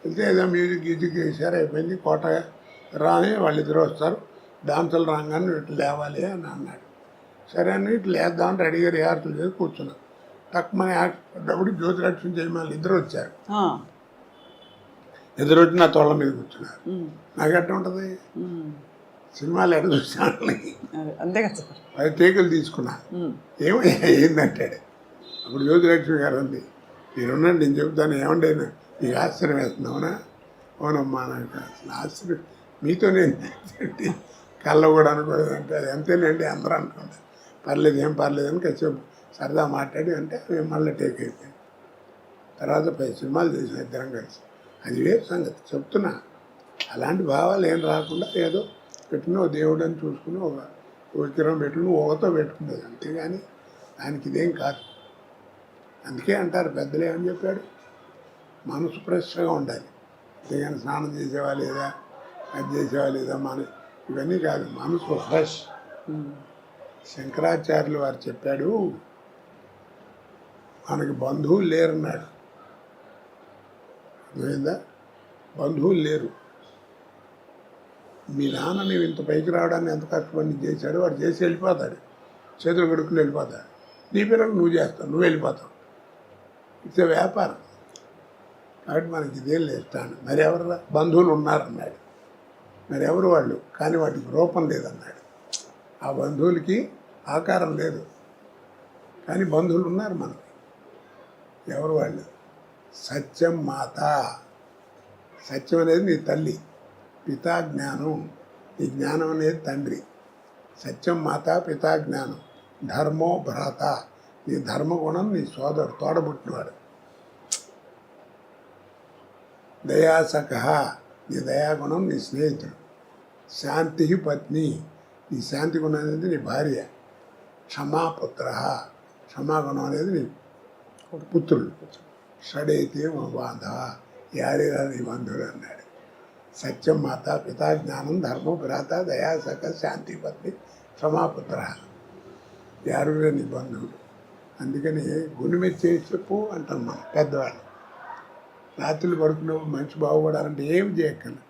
వెళ్తే ఏదో మ్యూజిక్ గీజిక్ వేసారు, అయిపోయింది. కోట రాని వాళ్ళిద్దరు వస్తారు, డాన్సులు రాగానే ఇట్లా లేవాలి అని అన్నాడు. సరే అని ఇట్లా లేద్దామని రెడీగా రిహార్సల్ చేసి కూర్చున్నాం. తక్కువని యాక్టప్పుడు జ్యోతిలక్ష్మి జయమాలి ఇద్దరు వచ్చారు. ఎదురు వచ్చి నా తోళ్ళ మీద కూర్చున్నారు. నాకు ఎట్లా ఉంటుంది, సినిమాలు ఎట్లా చూసాను, అంతే కదా. 10 టేకులు తీసుకున్నా. ఏందంటాడు. అప్పుడు జ్యోతిలక్ష్మి గారు అంది, మీరున్నాడు నేను చెబుతాను, ఏమంటే నీకు ఆశ్చర్యం వేస్తున్నావునా? అవునమ్మా, నాకు అసలు ఆశ్చర్యం మీతో నేను కళ్ళ కూడా అనుకోలేదు అంటే, అది అంతేనండి అందరూ అనుకుంటారు. పర్లేదు, ఏం పర్లేదు అని కాసేపు సరదా మాట్లాడి అంటే మేము మళ్ళీ టేక్ అయిపోయాం. తర్వాత 10 సినిమాలు చేసాం ఇద్దరం కలిసి. అది వేరు సంగతి చెప్తున్నా. అలాంటి భావాలు ఏం రాకుండా ఏదో పెట్టుకుని ఓ దేవుడు అని చూసుకుని ఒక విగ్రహం పెట్టుకుని ఊగతో పెట్టుకునేది, అంతేగాని దానికి ఇదేం కాదు. అందుకే అంటారు పెద్దలు ఏమని చెప్పాడు, మనసు ఫ్రెష్గా ఉండాలి. అంతేగాని స్నానం చేసేవా లేదా, అది చేసేవా లేదా, ఇవన్నీ కాదు, మనసు ఫ్రెష్. శంకరాచార్యులు వారు చెప్పాడు, మనకి బంధువులు లేరన్నాడు. అర్థమైందా? బంధువులు లేరు. మీ నాన్న నీవు ఇంత పైకి రావడానికి ఎంత కష్టపడి చేశాడు, వాడు చేసి వెళ్ళిపోతాడు, చేతులు కడుక్కుని వెళ్ళిపోతాడు. నీ పిల్లలు నువ్వు చేస్తావు, నువ్వు వెళ్ళిపోతావు. ఇట్స్ వ్యాపారం. కాబట్టి మనకి ఇదేం లేస్తాను. మరి ఎవరు బంధువులు ఉన్నారన్నాడు. మరి ఎవరు వాళ్ళు, కానీ వాటికి రూపం లేదన్నాడు. ఆ బంధువులకి ఆకారం లేదు, కానీ బంధువులు ఉన్నారు మనకి. ఎవరు వాళ్ళు? సత్యం మాత. సత్యం అనేది నీ తల్లి, పితా జ్ఞానం, నీ జ్ఞానం అనేది తండ్రి. సత్యం మాత పితా జ్ఞానం. ధర్మో భ్రాత, నీ ధర్మగుణం నీ సోదరుడు, తోడబుట్టినవాడు. దయాసఖ, నీ దయాగుణం నీ స్నేహితుడు. శాంతి పత్ని, నీ శాంతి గుణం అనేది నీ భార్య. క్షమాపుత్ర, క్షమాగుణం అనేది నీ పుత్రుడు. షడైతే మా బాంధవ, యారేరా నీ బంధువులు అన్నాడు. సత్యం మాత పితా జ్ఞానం ధర్మో భ్రాత దయాసఖ శాంతి పత్ని క్షమాపుత్ర, యారురా నీ బంధువులు. అందుకని గుణమె చేసి చెప్పు అంటాం మనం పెద్దవాళ్ళు. రాత్రులు పడుకున్నప్పుడు మనిషి బాగుపడాలంటే ఏమి చేయక్కర్లేదు,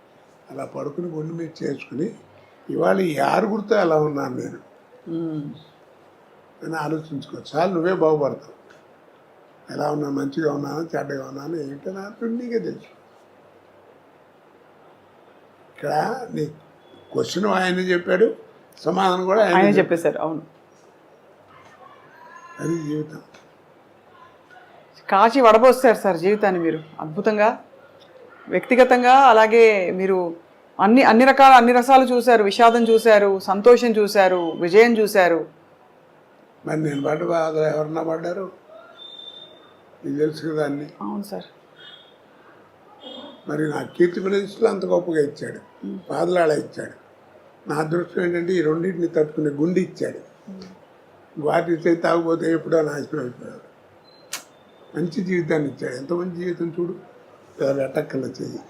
అలా పడుకుని గుండె మీద చేసుకుని ఇవాళ ఈ ఆరుగురితో ఎలా ఉన్నాను నేను అని ఆలోచించుకో, చాలు నువ్వే బాగుపడతావు. ఎలా ఉన్నా, మంచిగా ఉన్నాను చెడ్డగా ఉన్నాను ఏంటో నాకు నీకే తెలుసు. ఇక్కడ నీ క్వశ్చన్ ఆయన చెప్పాడు, సమాధానం కూడా ఆయన చెప్పేశారు. అవును, అది జీవితం. కాచి వడబోస్తారు సార్ జీవితాన్ని మీరు అద్భుతంగా. వ్యక్తిగతంగా అలాగే మీరు అన్ని రసాలు చూశారు. విషాదం చూశారు, సంతోషం చూశారు, విజయం చూశారు. మరి నేను పడ్డ బాధలు ఎవరన్నా పడ్డారు, నీకు తెలుసు కదా అన్ని. అవును సార్. మరి నా కీర్తి ప్రదేశ్లో అంత గొప్పగా ఇచ్చాడు, బాధలాడ ఇచ్చాడు. నా అదృష్టం ఏంటంటే ఈ రెండింటిని తట్టుకునే గుండె ఇచ్చాడు. వాటి చేతి తాగిపోతే ఎప్పుడో నాశనం అయిపోయాడు. మంచి జీవితాన్ని ఇచ్చాడు. ఎంత మంచి జీవితం చూడు, ఎవరు ఎట్టక్కల చెయ్యి.